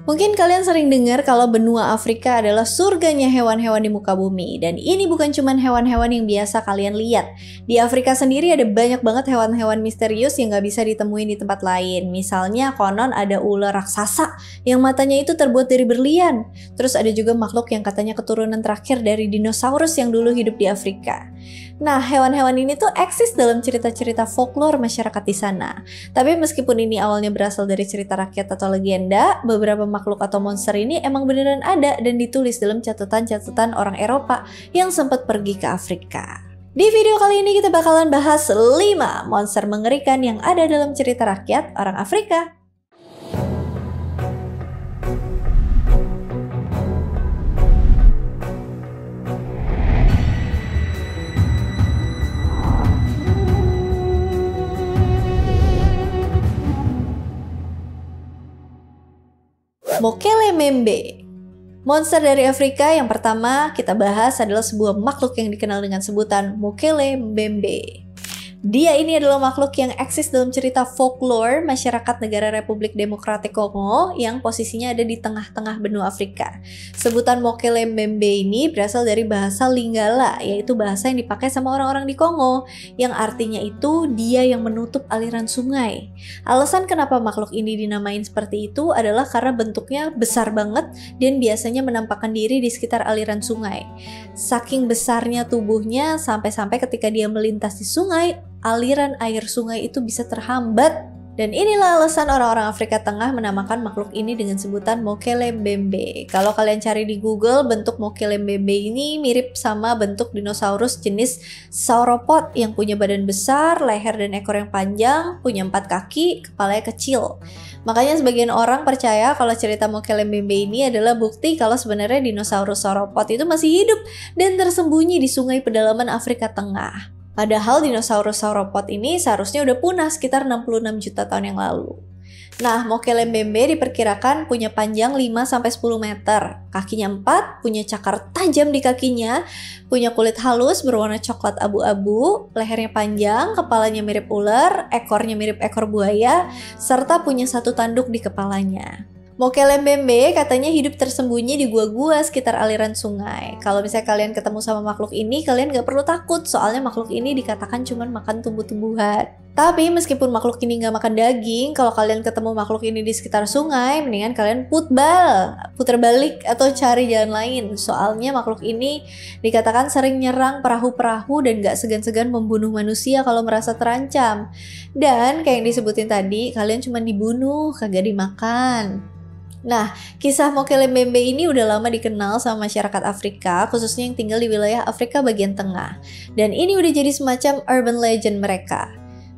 Mungkin kalian sering dengar kalau benua Afrika adalah surganya hewan-hewan di muka bumi. Dan ini bukan cuma hewan-hewan yang biasa kalian lihat. Di Afrika sendiri ada banyak banget hewan-hewan misterius yang gak bisa ditemuin di tempat lain. Misalnya konon ada ular raksasa yang matanya itu terbuat dari berlian. Terus ada juga makhluk yang katanya keturunan terakhir dari dinosaurus yang dulu hidup di Afrika. Nah, hewan-hewan ini tuh eksis dalam cerita-cerita folklore masyarakat di sana. Tapi meskipun ini awalnya berasal dari cerita rakyat atau legenda, beberapa makhluk atau monster ini emang beneran ada dan ditulis dalam catatan-catatan orang Eropa yang sempat pergi ke Afrika. Di video kali ini kita bakalan bahas 5 monster mengerikan yang ada dalam cerita rakyat orang Afrika. Mokele-mbembe. Monster dari Afrika yang pertama kita bahas adalah sebuah makhluk yang dikenal dengan sebutan Mokele-mbembe. Dia ini adalah makhluk yang eksis dalam cerita folklore masyarakat negara Republik Demokratik Kongo yang posisinya ada di tengah-tengah benua Afrika. Sebutan Mokele-mbembe ini berasal dari bahasa Lingala, yaitu bahasa yang dipakai sama orang-orang di Kongo, yang artinya itu dia yang menutup aliran sungai. Alasan kenapa makhluk ini dinamain seperti itu adalah karena bentuknya besar banget dan biasanya menampakkan diri di sekitar aliran sungai. Saking besarnya tubuhnya sampai-sampai ketika dia melintas di sungai, aliran air sungai itu bisa terhambat. Dan inilah alasan orang-orang Afrika Tengah menamakan makhluk ini dengan sebutan Mokele-mbembe. Kalau kalian cari di Google, bentuk Mokele-mbembe ini mirip sama bentuk dinosaurus jenis sauropod yang punya badan besar, leher dan ekor yang panjang, punya 4 kaki, kepalanya kecil. Makanya sebagian orang percaya kalau cerita Mokele-mbembe ini adalah bukti kalau sebenarnya dinosaurus sauropod itu masih hidup dan tersembunyi di sungai pedalaman Afrika Tengah. Padahal dinosaurus sauropod ini seharusnya udah punah sekitar 66 juta tahun yang lalu. Nah, Mokele-mbembe diperkirakan punya panjang 5-10 meter, kakinya 4, punya cakar tajam di kakinya, punya kulit halus berwarna coklat abu-abu, lehernya panjang, kepalanya mirip ular, ekornya mirip ekor buaya, serta punya 1 tanduk di kepalanya. Mokele-mbembe katanya hidup tersembunyi di gua-gua sekitar aliran sungai. Kalau misalnya kalian ketemu sama makhluk ini, kalian gak perlu takut, soalnya makhluk ini dikatakan cuma makan tumbuh-tumbuhan. Tapi meskipun makhluk ini gak makan daging, kalau kalian ketemu makhluk ini di sekitar sungai, mendingan kalian puter balik atau cari jalan lain. Soalnya makhluk ini dikatakan sering nyerang perahu-perahu dan gak segan-segan membunuh manusia kalau merasa terancam. Dan kayak yang disebutin tadi, kalian cuma dibunuh, kagak dimakan. Nah, kisah Mokele-mbembe ini udah lama dikenal sama masyarakat Afrika, khususnya yang tinggal di wilayah Afrika bagian tengah. Dan ini udah jadi semacam urban legend mereka.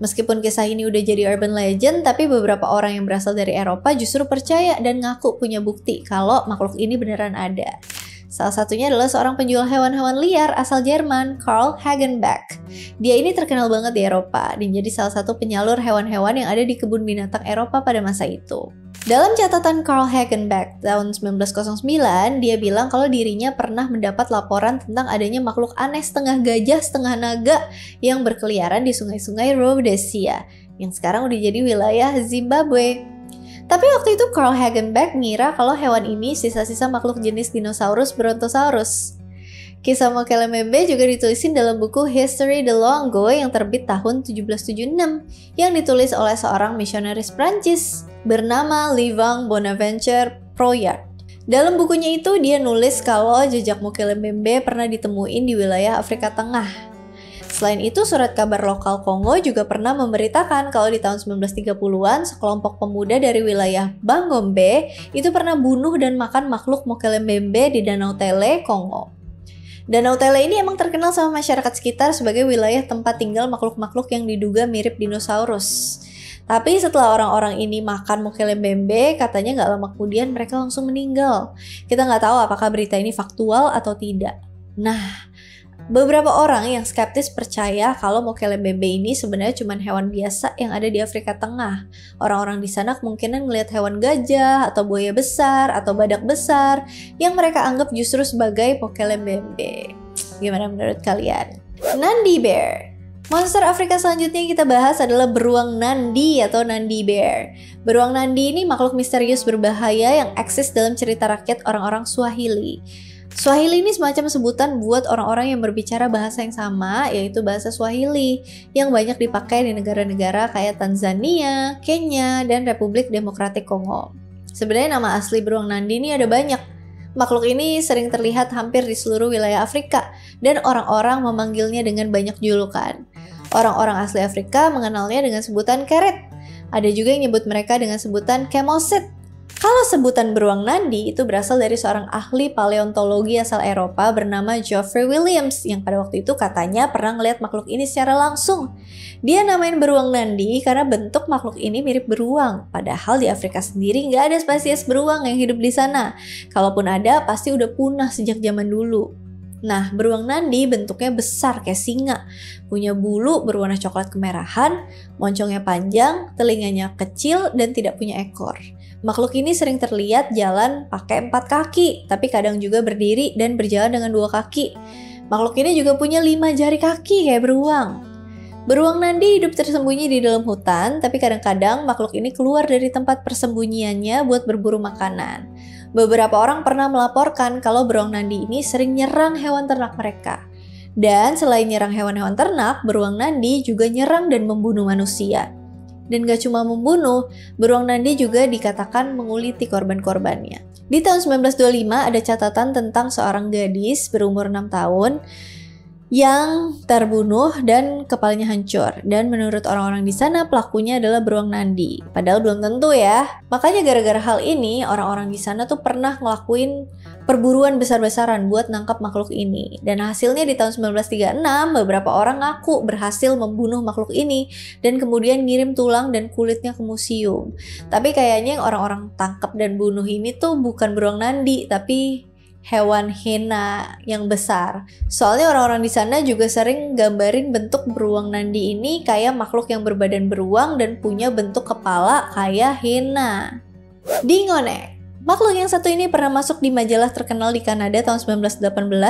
Meskipun kisah ini udah jadi urban legend, tapi beberapa orang yang berasal dari Eropa justru percaya dan ngaku punya bukti kalau makhluk ini beneran ada. Salah satunya adalah seorang penjual hewan-hewan liar asal Jerman, Carl Hagenbeck. Dia ini terkenal banget di Eropa dan jadi salah satu penyalur hewan-hewan yang ada di kebun binatang Eropa pada masa itu. Dalam catatan Carl Hagenbeck tahun 1909, dia bilang kalau dirinya pernah mendapat laporan tentang adanya makhluk aneh setengah gajah, setengah naga yang berkeliaran di sungai-sungai Rhodesia, yang sekarang udah jadi wilayah Zimbabwe. Tapi waktu itu Carl Hagenbeck ngira kalau hewan ini sisa-sisa makhluk jenis dinosaurus Brontosaurus. Kisah Mokele-mbembe juga ditulisin dalam buku History de Longo yang terbit tahun 1776 yang ditulis oleh seorang misionaris Prancis bernama Livang Bonaventure Proyart. Dalam bukunya itu dia nulis kalau jejak Mokele-mbembe pernah ditemuin di wilayah Afrika Tengah. Selain itu, surat kabar lokal Kongo juga pernah memberitakan kalau di tahun 1930-an sekelompok pemuda dari wilayah Bangombe itu pernah bunuh dan makan makhluk Mokele-mbembe di Danau Tele, Kongo. Danau Tele ini emang terkenal sama masyarakat sekitar sebagai wilayah tempat tinggal makhluk-makhluk yang diduga mirip dinosaurus. Tapi setelah orang-orang ini makan Mokele-mbembe, katanya nggak lama kemudian mereka langsung meninggal. Kita nggak tahu apakah berita ini faktual atau tidak. Nah, beberapa orang yang skeptis percaya kalau Mokele-mbembe ini sebenarnya cuma hewan biasa yang ada di Afrika Tengah. Orang-orang di sana kemungkinan melihat hewan gajah atau buaya besar atau badak besar yang mereka anggap justru sebagai Mokele-mbembe. Gimana menurut kalian? Nandi Bear. Monster Afrika selanjutnya yang kita bahas adalah beruang Nandi atau Nandi Bear. Beruang Nandi ini makhluk misterius berbahaya yang eksis dalam cerita rakyat orang-orang Swahili. Swahili ini semacam sebutan buat orang-orang yang berbicara bahasa yang sama, yaitu bahasa Swahili, yang banyak dipakai di negara-negara kayak Tanzania, Kenya, dan Republik Demokratik Kongo. Sebenarnya nama asli beruang Nandi ini ada banyak. Makhluk ini sering terlihat hampir di seluruh wilayah Afrika, dan orang-orang memanggilnya dengan banyak julukan. Orang-orang asli Afrika mengenalnya dengan sebutan keret. Ada juga yang nyebut mereka dengan sebutan kemoset. Kalau sebutan beruang Nandi itu berasal dari seorang ahli paleontologi asal Eropa bernama Geoffrey Williams yang pada waktu itu katanya pernah ngeliat makhluk ini secara langsung. Dia namain beruang Nandi karena bentuk makhluk ini mirip beruang, padahal di Afrika sendiri nggak ada spesies beruang yang hidup di sana. Kalaupun ada, pasti udah punah sejak zaman dulu. Nah, beruang Nandi bentuknya besar kayak singa, punya bulu berwarna coklat kemerahan, moncongnya panjang, telinganya kecil, dan tidak punya ekor. Makhluk ini sering terlihat jalan pakai 4 kaki, tapi kadang juga berdiri dan berjalan dengan 2 kaki. Makhluk ini juga punya 5 jari kaki kayak beruang. Beruang Nandi hidup tersembunyi di dalam hutan, tapi kadang-kadang makhluk ini keluar dari tempat persembunyiannya buat berburu makanan. Beberapa orang pernah melaporkan kalau beruang Nandi ini sering nyerang hewan ternak mereka. Dan selain nyerang hewan-hewan ternak, beruang Nandi juga nyerang dan membunuh manusia. Dan gak cuma membunuh, beruang Nandi juga dikatakan menguliti korban-korbannya. Di tahun 1925 ada catatan tentang seorang gadis berumur 6 tahun yang terbunuh dan kepalanya hancur. Dan menurut orang-orang di sana pelakunya adalah beruang Nandi. Padahal belum tentu ya. Makanya gara-gara hal ini orang-orang di sana tuh pernah ngelakuin perburuan besar-besaran buat nangkap makhluk ini. Dan hasilnya di tahun 1936 beberapa orang ngaku berhasil membunuh makhluk ini dan kemudian ngirim tulang dan kulitnya ke museum. Tapi kayaknya yang orang-orang tangkap dan bunuh ini tuh bukan beruang Nandi, tapi hewan hiena yang besar. Soalnya orang-orang di sana juga sering gambarin bentuk beruang Nandi ini kayak makhluk yang berbadan beruang dan punya bentuk kepala kayak hiena. Dingonek. Makhluk yang satu ini pernah masuk di majalah terkenal di Kanada tahun 1918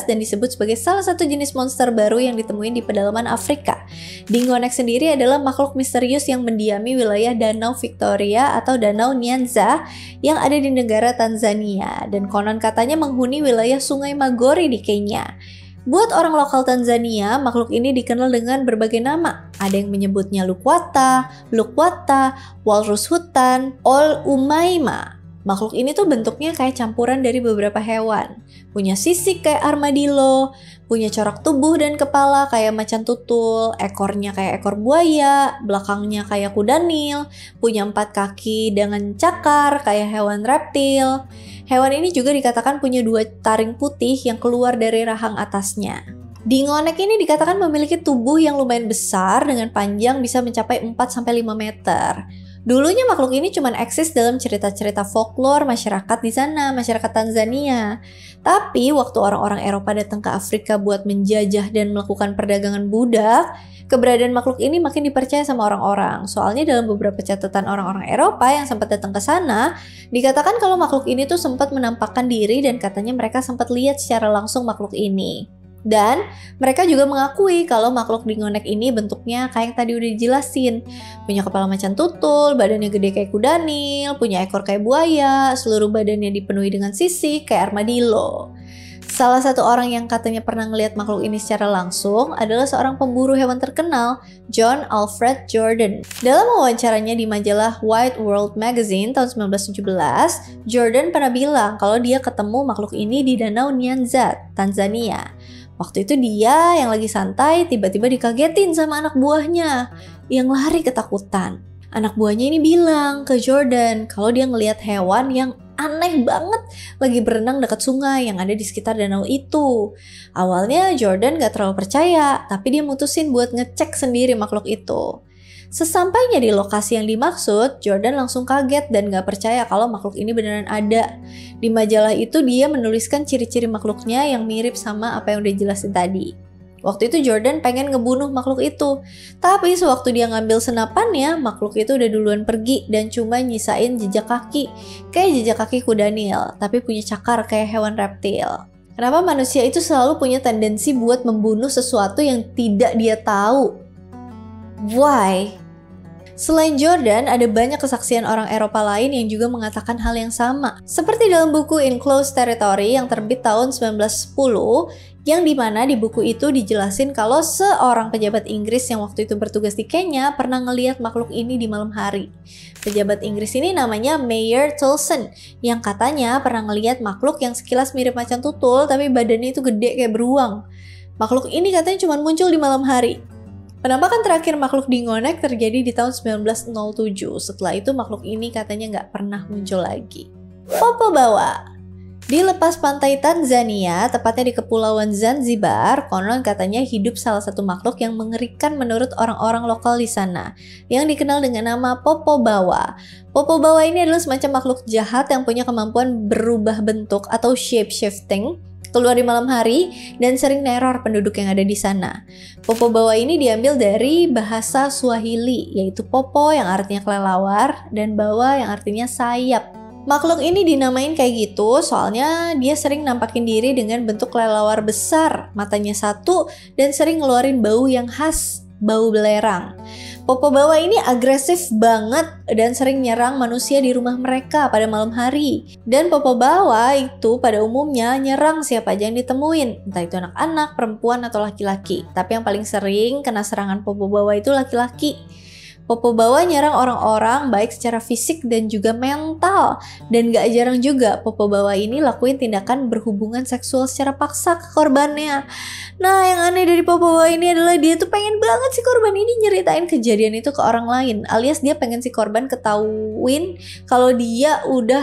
dan disebut sebagai salah satu jenis monster baru yang ditemuin di pedalaman Afrika. Dingonek sendiri adalah makhluk misterius yang mendiami wilayah Danau Victoria atau Danau Nyanza yang ada di negara Tanzania dan konon katanya menghuni wilayah Sungai Magori di Kenya. Buat orang lokal Tanzania, makhluk ini dikenal dengan berbagai nama. Ada yang menyebutnya lukwata, walrus hutan, ol umaima. Makhluk ini tuh bentuknya kayak campuran dari beberapa hewan. Punya sisik kayak armadillo, punya corak tubuh dan kepala kayak macan tutul, ekornya kayak ekor buaya, belakangnya kayak kuda Nil, punya 4 kaki dengan cakar kayak hewan reptil. Hewan ini juga dikatakan punya 2 taring putih yang keluar dari rahang atasnya. Dingonek ini dikatakan memiliki tubuh yang lumayan besar dengan panjang bisa mencapai 4-5 meter. Dulunya makhluk ini cuma eksis dalam cerita-cerita folklore masyarakat di sana, masyarakat Tanzania. Tapi waktu orang-orang Eropa datang ke Afrika buat menjajah dan melakukan perdagangan budak, keberadaan makhluk ini makin dipercaya sama orang-orang. Soalnya dalam beberapa catatan orang-orang Eropa yang sempat datang ke sana, dikatakan kalau makhluk ini tuh sempat menampakkan diri dan katanya mereka sempat lihat secara langsung makhluk ini. Dan mereka juga mengakui kalau makhluk dingonek ini bentuknya kayak yang tadi udah dijelasin. Punya kepala macan tutul, badannya gede kayak kuda Nil, punya ekor kayak buaya, seluruh badannya dipenuhi dengan sisik kayak armadillo. Salah satu orang yang katanya pernah ngelihat makhluk ini secara langsung adalah seorang pemburu hewan terkenal, John Alfred Jordan. Dalam wawancaranya di majalah White World Magazine tahun 1917, Jordan pernah bilang kalau dia ketemu makhluk ini di Danau Nyanza, Tanzania. Waktu itu dia yang lagi santai tiba-tiba dikagetin sama anak buahnya yang lari ketakutan. Anak buahnya ini bilang ke Jordan kalau dia ngelihat hewan yang aneh banget lagi berenang dekat sungai yang ada di sekitar danau itu. Awalnya Jordan gak terlalu percaya, tapi dia mutusin buat ngecek sendiri makhluk itu. Sesampainya di lokasi yang dimaksud, Jordan langsung kaget dan gak percaya kalau makhluk ini beneran ada. Di majalah itu dia menuliskan ciri-ciri makhluknya yang mirip sama apa yang udah jelasin tadi. Waktu itu Jordan pengen ngebunuh makhluk itu. Tapi sewaktu dia ngambil senapannya, makhluk itu udah duluan pergi dan cuma nyisain jejak kaki. Kayak jejak kaki kuda Nil, tapi punya cakar kayak hewan reptil. Kenapa manusia itu selalu punya tendensi buat membunuh sesuatu yang tidak dia tahu? Why? Selain Jordan, ada banyak kesaksian orang Eropa lain yang juga mengatakan hal yang sama. Seperti dalam buku Enclosed Territory yang terbit tahun 1910, yang dimana di buku itu dijelasin kalau seorang pejabat Inggris yang waktu itu bertugas di Kenya pernah ngelihat makhluk ini di malam hari. Pejabat Inggris ini namanya Mayor Tulson, yang katanya pernah ngelihat makhluk yang sekilas mirip macan tutul tapi badannya itu gede kayak beruang. Makhluk ini katanya cuma muncul di malam hari. Penampakan terakhir makhluk di Ngonek terjadi di tahun 1907. Setelah itu makhluk ini katanya nggak pernah muncul lagi. Popo Bawa. Di lepas pantai Tanzania, tepatnya di Kepulauan Zanzibar, konon katanya hidup salah satu makhluk yang mengerikan menurut orang-orang lokal di sana, yang dikenal dengan nama Popo Bawa. Popo Bawa ini adalah semacam makhluk jahat yang punya kemampuan berubah bentuk atau shape-shifting, keluar di malam hari, dan sering neror penduduk yang ada di sana. Popo Bawa ini diambil dari bahasa Swahili, yaitu Popo yang artinya kelelawar, dan Bawa yang artinya sayap. Makhluk ini dinamain kayak gitu soalnya dia sering nampakin diri dengan bentuk kelelawar besar, matanya satu, dan sering ngeluarin bau yang khas, bau belerang. Popo Bawa ini agresif banget dan sering nyerang manusia di rumah mereka pada malam hari. Dan Popo Bawa itu pada umumnya nyerang siapa aja yang ditemuin, entah itu anak-anak, perempuan, atau laki-laki. Tapi yang paling sering kena serangan Popo Bawa itu laki-laki. Popo Bawa nyerang orang-orang baik secara fisik dan juga mental. Dan gak jarang juga Popo Bawa ini lakuin tindakan berhubungan seksual secara paksa ke korbannya. Nah, yang aneh dari Popo Bawa ini adalah dia tuh pengen banget si korban ini nyeritain kejadian itu ke orang lain. Alias dia pengen si korban ketahuin kalau dia udah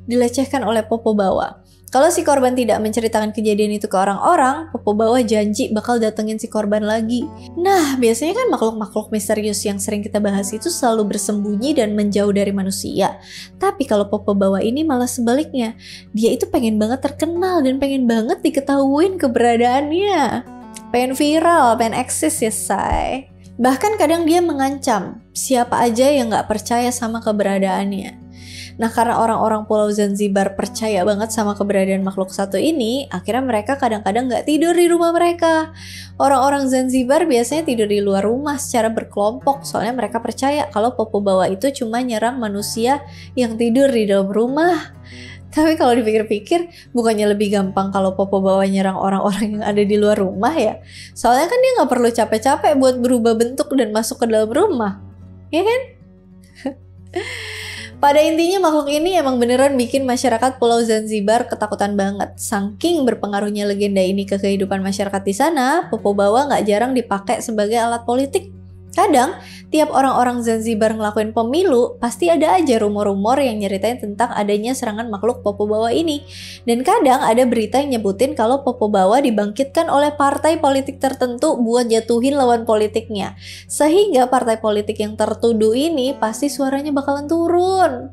dilecehkan oleh Popo Bawa. Kalau si korban tidak menceritakan kejadian itu ke orang-orang, Popo Bawa janji bakal datengin si korban lagi. Nah, biasanya kan makhluk-makhluk misterius yang sering kita bahas itu selalu bersembunyi dan menjauh dari manusia. Tapi kalau Popo Bawa ini malah sebaliknya. Dia itu pengen banget terkenal dan pengen banget diketahuin keberadaannya. Pengen viral, pengen eksis ya, say. Bahkan kadang dia mengancam siapa aja yang gak percaya sama keberadaannya. Nah, karena orang-orang Pulau Zanzibar percaya banget sama keberadaan makhluk satu ini, akhirnya mereka kadang-kadang nggak tidur di rumah mereka. Orang-orang Zanzibar biasanya tidur di luar rumah secara berkelompok, soalnya mereka percaya kalau Popo Bawa itu cuma nyerang manusia yang tidur di dalam rumah. Tapi kalau dipikir-pikir, bukannya lebih gampang kalau Popo Bawa nyerang orang-orang yang ada di luar rumah ya? Soalnya kan dia nggak perlu capek-capek buat berubah bentuk dan masuk ke dalam rumah, ya kan? Pada intinya makhluk ini emang beneran bikin masyarakat Pulau Zanzibar ketakutan banget. Saking berpengaruhnya legenda ini ke kehidupan masyarakat di sana, Popo Bawa nggak jarang dipakai sebagai alat politik. Kadang, tiap orang-orang Zanzibar ngelakuin pemilu, pasti ada aja rumor-rumor yang nyeritain tentang adanya serangan makhluk Popo Bawa ini. Dan kadang ada berita yang nyebutin kalau Popo Bawa dibangkitkan oleh partai politik tertentu buat jatuhin lawan politiknya. Sehingga partai politik yang tertuduh ini pasti suaranya bakalan turun.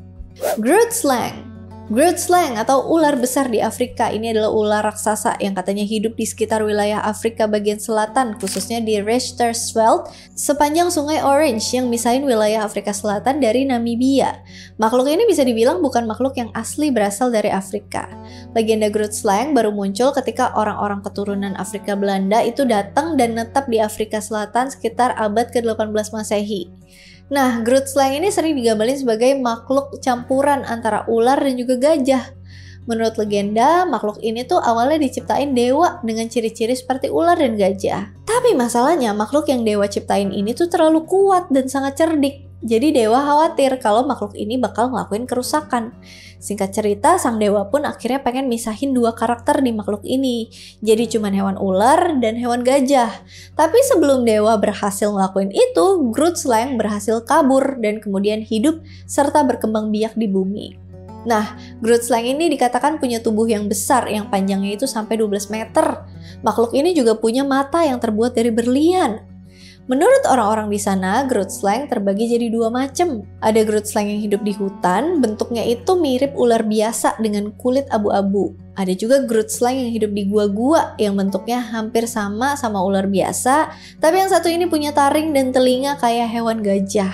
Groot Slang. Groot Slang atau ular besar di Afrika ini adalah ular raksasa yang katanya hidup di sekitar wilayah Afrika bagian selatan, khususnya di Rechtersveld sepanjang sungai Orange yang misahin wilayah Afrika Selatan dari Namibia. Makhluk ini bisa dibilang bukan makhluk yang asli berasal dari Afrika. Legenda Groot Slang baru muncul ketika orang-orang keturunan Afrika Belanda itu datang dan netap di Afrika Selatan sekitar abad ke-18 Masehi. Nah, Groot Slang ini sering digambarin sebagai makhluk campuran antara ular dan juga gajah. Menurut legenda, makhluk ini tuh awalnya diciptain dewa dengan ciri-ciri seperti ular dan gajah. Tapi masalahnya, makhluk yang dewa ciptain ini tuh terlalu kuat dan sangat cerdik. Jadi dewa khawatir kalau makhluk ini bakal ngelakuin kerusakan. Singkat cerita, sang dewa pun akhirnya pengen misahin dua karakter di makhluk ini. Jadi cuman hewan ular dan hewan gajah. Tapi sebelum dewa berhasil ngelakuin itu, Groot Slang berhasil kabur dan kemudian hidup serta berkembang biak di bumi. Nah, Groot Slang ini dikatakan punya tubuh yang besar yang panjangnya itu sampai 12 meter. Makhluk ini juga punya mata yang terbuat dari berlian. Menurut orang-orang di sana, Groot Slang terbagi jadi dua macam. Ada Groot Slang yang hidup di hutan, bentuknya itu mirip ular biasa dengan kulit abu-abu. Ada juga Groot Slang yang hidup di gua-gua yang bentuknya hampir sama ular biasa, tapi yang satu ini punya taring dan telinga kayak hewan gajah.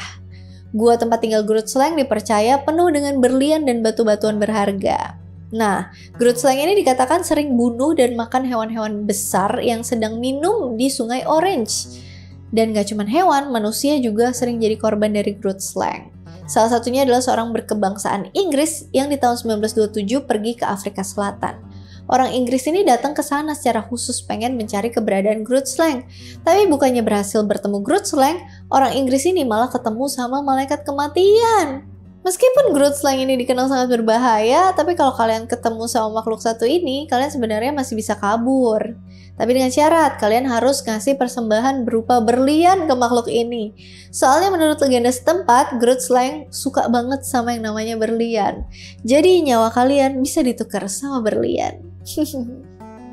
Gua tempat tinggal Groot Slang dipercaya penuh dengan berlian dan batu-batuan berharga. Nah, Groot Slang ini dikatakan sering bunuh dan makan hewan-hewan besar yang sedang minum di sungai Orange. Dan gak cuma hewan, manusia juga sering jadi korban dari Groot slang. Salah satunya adalah seorang berkebangsaan Inggris yang di tahun 1927 pergi ke Afrika Selatan. Orang Inggris ini datang ke sana secara khusus pengen mencari keberadaan Groot slang. Tapi bukannya berhasil bertemu Groot slang, orang Inggris ini malah ketemu sama malaikat kematian. Meskipun Groot slang ini dikenal sangat berbahaya, tapi kalau kalian ketemu sama makhluk satu ini, kalian sebenarnya masih bisa kabur. Tapi dengan syarat, kalian harus ngasih persembahan berupa berlian ke makhluk ini. Soalnya menurut legenda setempat, Groot slang suka banget sama yang namanya berlian. Jadi nyawa kalian bisa ditukar sama berlian.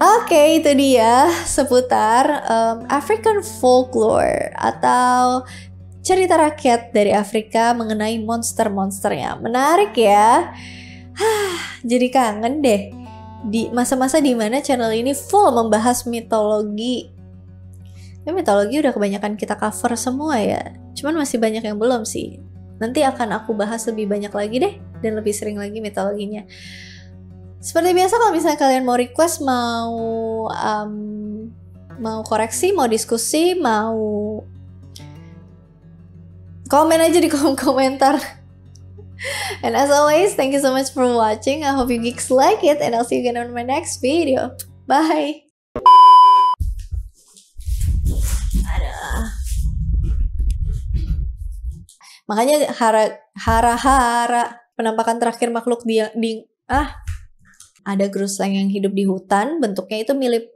Oke, itu dia seputar African folklore atau cerita rakyat dari Afrika mengenai monster-monsternya. Menarik ya. Jadi kangen deh di masa-masa dimana channel ini full membahas mitologi. Ya, mitologi udah kebanyakan kita cover semua ya. Cuman masih banyak yang belum sih. Nanti akan aku bahas lebih banyak lagi deh dan lebih sering lagi mitologinya. Seperti biasa, kalau misalnya kalian mau request, mau koreksi, mau diskusi, mau komen aja di kolom komentar. And as always, thank you so much for watching. I hope you geeks like it, and I'll see you again on my next video. Bye! Makanya hara penampakan terakhir makhluk ada Groot slang yang hidup di hutan, bentuknya itu mirip